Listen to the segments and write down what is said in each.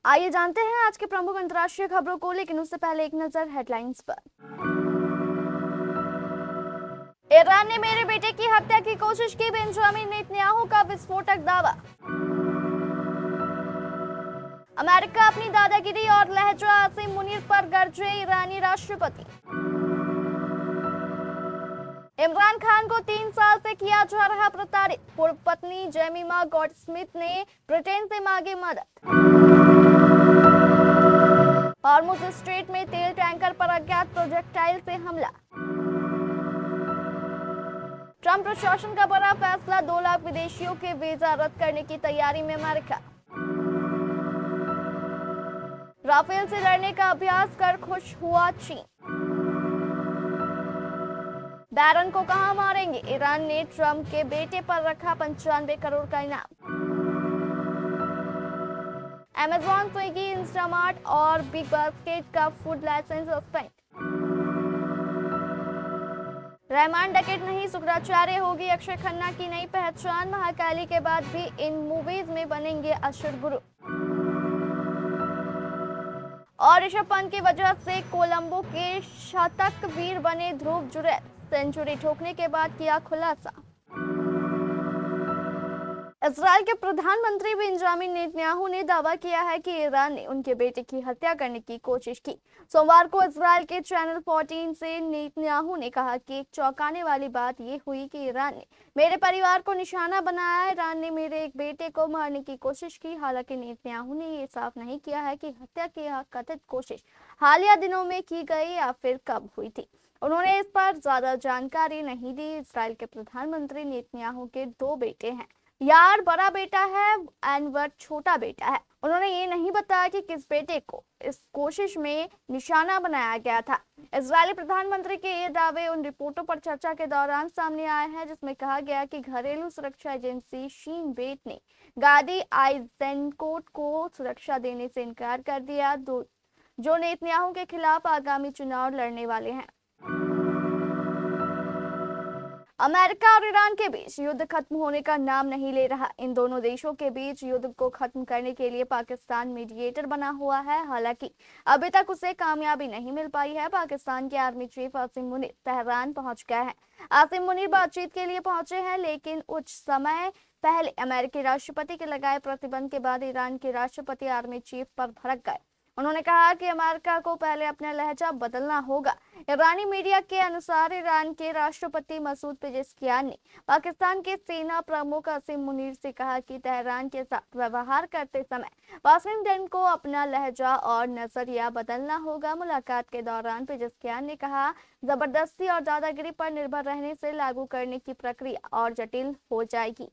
आइए जानते हैं आज के प्रमुख अंतर्राष्ट्रीय खबरों को, लेकिन उससे पहले एक नजर हेडलाइंस पर। ईरान ने मेरे बेटे की हत्या की कोशिश की, बेंजामिन नेतन्याहू का विस्फोटक दावा। अमेरिका अपनी दादागिरी और लहजा आसिम मुनीर पर गरजे, ईरानी राष्ट्रपति। इमरान खान को 3 साल से किया जा रहा प्रताड़ित, पूर्व पत्नी जेमिमा गॉडस्मिथ ने ब्रिटेन से मांगी मदद। हॉर्मुज स्ट्रेट में तेल टैंकर पर अज्ञात प्रोजेक्टाइल से हमला। ट्रंप प्रशासन का बड़ा फैसला, 2 लाख विदेशियों के वीजा रद्द करने की तैयारी में अमेरिका। राफेल से लड़ने का अभ्यास कर खुश हुआ चीन। बैरन को कहां मारेंगे, ईरान ने ट्रंप के बेटे पर रखा 95 करोड़ का इनाम। अमेजॉन, स्विगी, इंस्टामार्ट और बिग बास्केट का फूड लाइसेंस सस्पेंड। रहमान डकैत नहीं, शुक्राचार्य होगी अक्षय खन्ना की नई पहचान, महाकाली के बाद भी इन मूवीज में बनेंगे अशर गुरु। और ऋषभ पंत की वजह से कोलंबो के शतक वीर बने ध्रुव जुरैल, सेंचुरी ठोकने के बाद किया खुलासा। इजराइल के प्रधानमंत्री बेंजामिन नेतन्याहू ने दावा किया है कि ईरान ने उनके बेटे की हत्या करने की कोशिश की। सोमवार को इजराइल के चैनल 14 से नेतन्याहू ने कहा कि एक चौंकाने वाली बात यह हुई कि ईरान ने मेरे परिवार को निशाना बनाया, ईरान ने मेरे एक बेटे को मारने की कोशिश की। हालांकि नेतन्याहू ने यह साफ नहीं किया है कि हत्या की कथित कोशिश हालिया दिनों में की गई या फिर कब हुई थी। उन्होंने इस पर ज्यादा जानकारी नहीं दी। इजराइल के प्रधानमंत्री नेतन्याहू के 2 बेटे हैं, यार बड़ा बेटा है, एनवर छोटा बेटा है। उन्होंने ये नहीं बताया कि किस बेटे को इस कोशिश में निशाना बनाया गया था। इजरायली प्रधानमंत्री के ये दावे उन रिपोर्टों पर चर्चा के दौरान सामने आए हैं जिसमें कहा गया कि घरेलू सुरक्षा एजेंसी शीन बेट ने गादी आइजेनकोट को सुरक्षा देने से इनकार कर दिया, जो नेतन्याहू के खिलाफ आगामी चुनाव लड़ने वाले हैं। अमेरिका और ईरान के बीच युद्ध खत्म होने का नाम नहीं ले रहा। इन दोनों देशों के बीच युद्ध को खत्म करने के लिए पाकिस्तान मीडिएटर बना हुआ है, हालांकि अभी तक उसे कामयाबी नहीं मिल पाई है। पाकिस्तान के army chief Asim Munir Tehran पहुंच गए हैं। आसिम मुनीर बातचीत के लिए पहुंचे हैं, लेकिन कुछ समय पहले अमेरिकी राष्ट्रपति के लगाए प्रतिबंध के बाद ईरान के राष्ट्रपति आर्मी चीफ पर भड़क गए। उन्होंने कहा कि अमेरिका को पहले अपना लहजा बदलना होगा। ईरानी मीडिया के अनुसार ईरान के राष्ट्रपति मसूद पेजेस्कियान ने पाकिस्तान के सेना प्रमुख आसिम मुनीर से कहा कि तेहरान के साथ व्यवहार करते समय वाशिंगटन को अपना लहजा और नजरिया बदलना होगा। मुलाकात के दौरान पेजेस्कियान ने कहा, जबरदस्ती और दादागिरी पर निर्भर रहने से लागू करने की प्रक्रिया और जटिल हो जाएगी।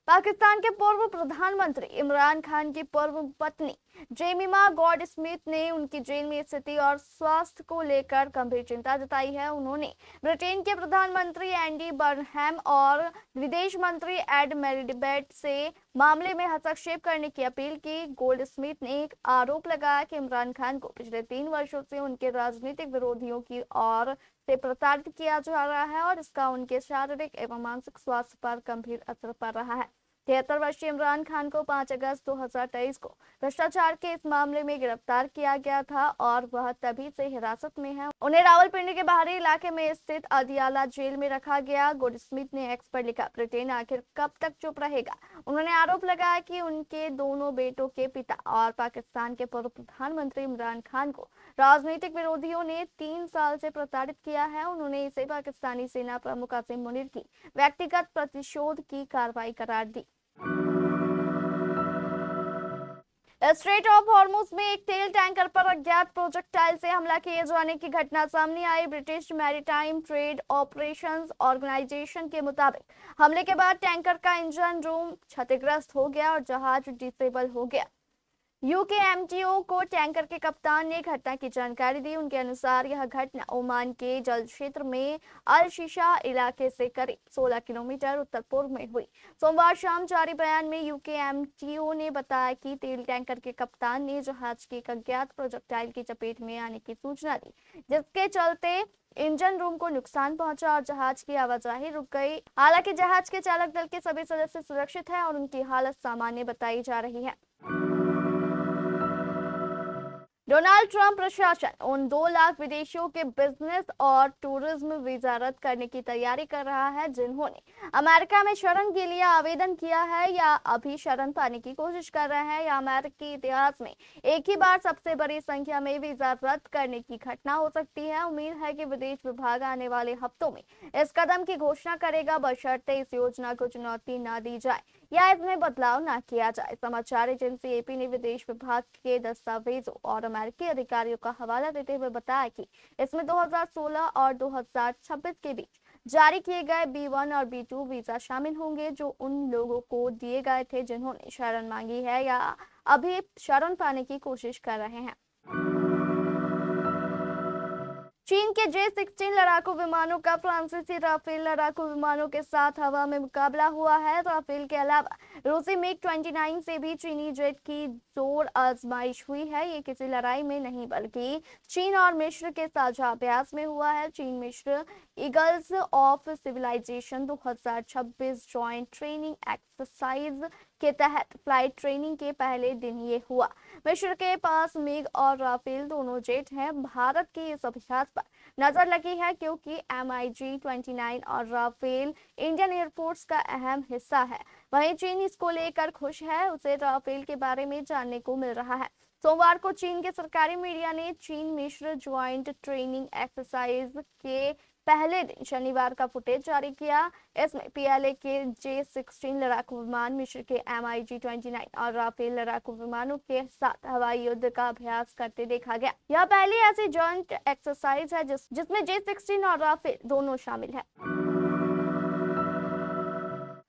पाकिस्तान के पूर्व प्रधानमंत्री इमरान खान की पूर्व पत्नी जेमिमा गॉडस्मिथ ने उनकी जेल में स्थिति और स्वास्थ्य को लेकर गंभीर चिंता जताई है। उन्होंने ब्रिटेन के प्रधानमंत्री एंडी बर्नहैम और विदेश मंत्री एड मेलिबैट से मामले में हस्तक्षेप करने की अपील की। गोल्डस्मिथ ने एक आरोप लगाया कि इमरान खान को पिछले 3 वर्षों से उनके राजनीतिक विरोधियों की ओर से प्रताड़ित किया जा रहा है और इसका उनके शारीरिक एवं मानसिक स्वास्थ्य पर गंभीर असर पड़ रहा है। 73 वर्षीय इमरान खान को 5 अगस्त 2023 को भ्रष्टाचार के इस मामले में गिरफ्तार किया गया था और वह तभी से हिरासत में है। उन्हें रावलपिंडी के बाहरी इलाके में स्थित अदियाला जेल में रखा गया। गोल्डस्मिथ ने एक्स पर लिखा, ब्रिटेन आखिर कब तक चुप रहेगा। उन्होंने आरोप लगाया कि उनके दोनों बेटों के पिता और पाकिस्तान के पूर्व प्रधानमंत्री इमरान खान को राजनीतिक विरोधियों ने 3 साल से प्रताड़ित किया है। उन्होंने इसे पाकिस्तानी सेना प्रमुख आसिम मुनीर की व्यक्तिगत प्रतिशोध की कार्रवाई करार दी। स्ट्रेट ऑफ हॉर्मुज में एक तेल टैंकर पर अज्ञात प्रोजेक्टाइल से हमला किए जाने की घटना सामने आई। British Maritime Trade Operations Organisation के मुताबिक हमले के बाद टैंकर का इंजन रूम क्षतिग्रस्त हो गया और जहाज डिसेबल हो गया। यूकेएमटीओ को टैंकर के कप्तान ने घटना की जानकारी दी। उनके अनुसार यह घटना ओमान के जल क्षेत्र में अल शीशा इलाके से करीब 16 किलोमीटर उत्तर पूर्व में हुई। सोमवार शाम जारी बयान में यूकेएमटीओ ने बताया कि तेल टैंकर के कप्तान ने जहाज के एक अज्ञात प्रोजेक्टाइल की चपेट में आने की सूचना दी, जिसके चलते इंजन रूम को नुकसान पहुंचा और जहाज की आवाजाही रुक गई। हालांकि जहाज के चालक दल के सभी सदस्य सुरक्षित हैं और उनकी हालत सामान्य बताई जा रही है। डोनाल्ड ट्रंप प्रशासन उन 2 लाख विदेशियों के बिजनेस और टूरिज्म वीजा रद्द करने की तैयारी कर रहा है जिन्होंने अमेरिका में शरण के लिए आवेदन किया है या अभी शरण पाने की कोशिश कर रहे हैं। या अमेरिकी इतिहास में एक ही बार सबसे बड़ी संख्या में वीजा रद्द करने की घटना हो सकती है। उम्मीद है कि विदेश विभाग आने वाले हफ्तों में इस कदम की घोषणा करेगा, बशर्ते इस योजना को चुनौती न दी जाए या इसमें बदलाव न किया जाए। समाचार एजेंसी एपी ने विदेश विभाग के दस्तावेजों और अमेरिकी अधिकारियों का हवाला देते हुए बताया कि इसमें 2016 और 2026 के बीच जारी किए गए B1 और B2 वीजा शामिल होंगे, जो उन लोगों को दिए गए थे जिन्होंने शरण मांगी है या अभी शरण पाने की कोशिश कर रहे हैं। चीन के J-16 लड़ाकू विमानों का फ्रांसीसी राफेल लड़ाकू विमानों के साथ हवा में मुकाबला हुआ है। राफेल के अलावा रूसी MiG-29 से भी चीनी जेट की जोर आजमाइश हुई है। ये किसी लड़ाई में नहीं बल्कि चीन और मिस्र के साझा अभ्यास में हुआ है। चीन मिस्र eagles of civilization 2026 joint training exercise के तहत फ्लाइट ट्रेनिंग के पहले दिन ये हुआ। मिस्र के पास मिग और राफेल दोनों जेट हैं। भारत के इस अभ्यास पर नजर लगी है क्योंकि MiG-29 और राफेल इंडियन एयरफोर्स का अहम हिस्सा है। वहीं चीन इसको लेकर खुश है, उसे राफेल के बारे में जानने को मिल रहा है। सोमवार को चीन के सरकारी मीडिया ने चीन मिस्र ज्वाइंट ट्रेनिंग एक्सरसाइज के पहले दिन शनिवार का फुटेज जारी किया। इसमें PLA के J-16 लड़ाकू विमान, मिस्र के MiG-29 और राफेल लड़ाकू विमानों के साथ हवाई युद्ध का अभ्यास करते देखा गया। यह पहली ऐसी जॉइंट एक्सरसाइज है जिसमें J-16 और राफेल दोनों शामिल है।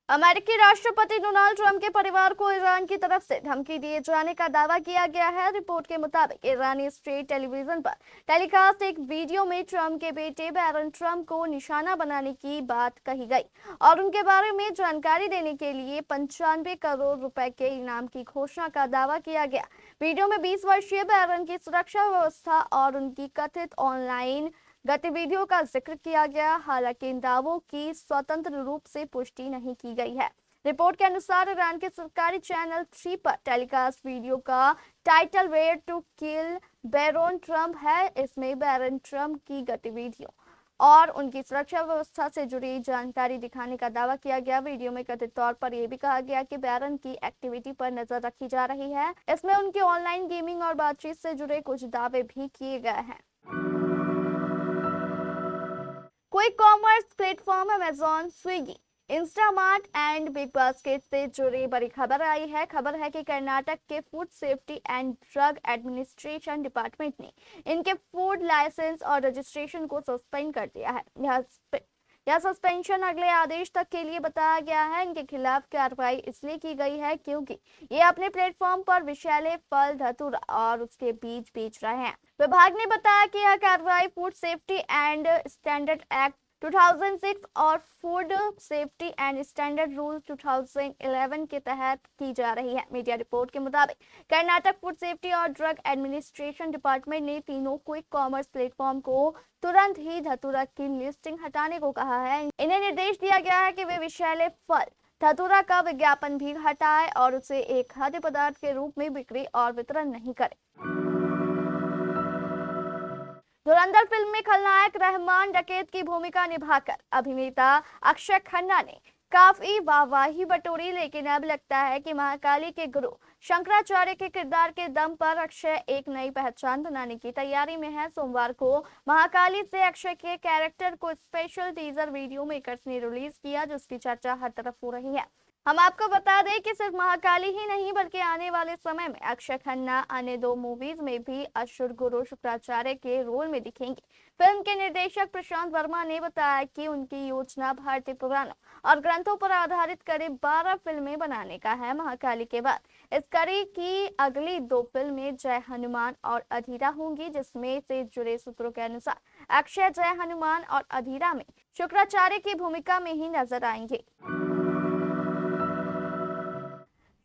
अमेरिकी राष्ट्रपति डोनाल्ड ट्रंप के परिवार को ईरान की तरफ से धमकी दिए जाने का दावा किया गया है। रिपोर्ट के मुताबिक ईरानी स्टेट टेलीविजन पर टेलीकास्ट एक वीडियो में ट्रंप के बेटे बैरन ट्रंप को निशाना बनाने की बात कही गई और उनके बारे में जानकारी देने के लिए 95 करोड़ रुपए के इनाम की घोषणा का दावा किया गया। वीडियो में 20 वर्षीय बैरन की सुरक्षा व्यवस्था और उनकी कथित ऑनलाइन गतिविधियों का जिक्र किया गया। हालांकि इन दावों की स्वतंत्र रूप से पुष्टि नहीं की गई है। रिपोर्ट के अनुसार ईरान के सरकारी चैनल 3 पर टेलीकास्ट वीडियो का title where to kill Barron Trump है। इसमें बैरन ट्रंप की गतिविधियों और उनकी सुरक्षा व्यवस्था से जुड़ी जानकारी दिखाने का दावा किया गया। वीडियो में कथित तौर पर यह भी कहा गया कि बैरन की एक्टिविटी पर नजर रखी जा रही है। इसमें उनकी ऑनलाइन गेमिंग और बातचीत से जुड़े कुछ दावे भी किए गए हैं। Quick commerce platform Amazon, Swiggy, Instamart and big basket से जुड़ी बड़ी खबर आई है। खबर है कि कर्नाटक के food safety and drug administration department ने इनके फूड लाइसेंस और रजिस्ट्रेशन को सस्पेंड कर दिया है। यह सस्पेंशन अगले आदेश तक के लिए बताया गया है। इनके खिलाफ कार्रवाई इसलिए की गई है क्योंकि ये अपने प्लेटफॉर्म पर विषैले फल, धतूरा और उसके बीज बेच रहे हैं। विभाग ने बताया कि यह कार्रवाई food safety and standard act 2006 और food safety and standard rule 2011 के तहत की जा रही है। मीडिया रिपोर्ट के मुताबिक कर्नाटक फूड सेफ्टी और ड्रग एडमिनिस्ट्रेशन डिपार्टमेंट ने तीनों क्विक कॉमर्स प्लेटफॉर्म को तुरंत ही धतूरा की लिस्टिंग हटाने को कहा है। इन्हें निर्देश दिया गया है कि वे विषैले फल, धतूरा का विज्ञापन भी हटाए और उसे एक खाद्य पदार्थ के रूप में बिक्री और वितरण नहीं करे। धुरंधर फिल्म में खलनायक रहमान डकैत की भूमिका निभाकर अभिनेता अक्षय खन्ना ने काफी वाहवाही बटोरी, लेकिन अब लगता है कि महाकाली के गुरु शंकराचार्य के किरदार के दम पर अक्षय एक नई पहचान बनाने की तैयारी में है। सोमवार को महाकाली से अक्षय के कैरेक्टर को स्पेशल टीजर वीडियो मेकर्स ने रिलीज किया, जिसकी चर्चा हर तरफ हो रही है। हम आपको बता दें कि सिर्फ महाकाली ही नहीं बल्कि आने वाले समय में अक्षय खन्ना अन्य 2 मूवीज में भी असुर गुरु शुक्राचार्य के रोल में दिखेंगे। फिल्म के निर्देशक प्रशांत वर्मा ने बताया कि उनकी योजना भारतीय पुराणों और ग्रंथों पर आधारित करीब 12 फिल्में बनाने का है। महाकाली के बाद इस कड़ी की अगली 2 फिल्में जय हनुमान और अधीरा होंगी, जिसमें से जुड़े सूत्रों के अनुसार अक्षय जय हनुमान और अधीरा में शुक्राचार्य की भूमिका में ही नजर आएंगे।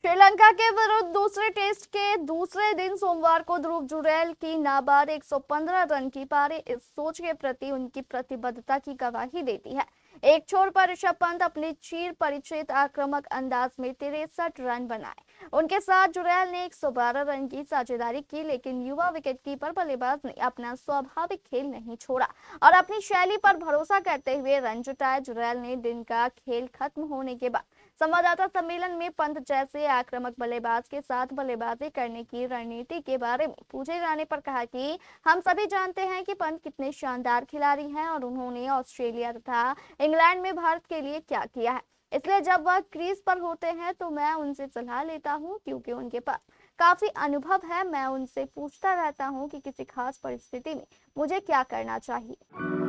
श्रीलंका के विरुद्ध दूसरे टेस्ट के दूसरे दिन सोमवार को ध्रुव जुरैल की नाबाद 115 रन की पारी इस सोच के प्रति उनकी प्रतिबद्धता की गवाही देती है। एक छोर पर ऋषभ पंत अपने चीर परिचित आक्रामक अंदाज में 63 रन बनाए। उनके साथ जुरैल ने 112 रन की साझेदारी की, लेकिन युवा विकेटकीपर बल्लेबाज ने अपना स्वाभाविक खेल नहीं छोड़ा और अपनी शैली पर भरोसा करते हुए रन जुटाए। जुरैल ने दिन का खेल खत्म होने के बाद संवाददाता सम्मेलन में पंत जैसे आक्रामक बल्लेबाज के साथ बल्लेबाजी करने की रणनीति के बारे में पूछे जाने पर कहा कि हम सभी जानते हैं कि पंत कितने शानदार खिलाड़ी हैं और उन्होंने ऑस्ट्रेलिया तथा इंग्लैंड में भारत के लिए क्या किया है। इसलिए जब वह क्रीज पर होते हैं तो मैं उनसे सलाह लेता हूं, क्योंकि उनके पास काफी अनुभव है। मैं उनसे पूछता रहता हूं कि किसी खास परिस्थिति में मुझे क्या करना चाहिए।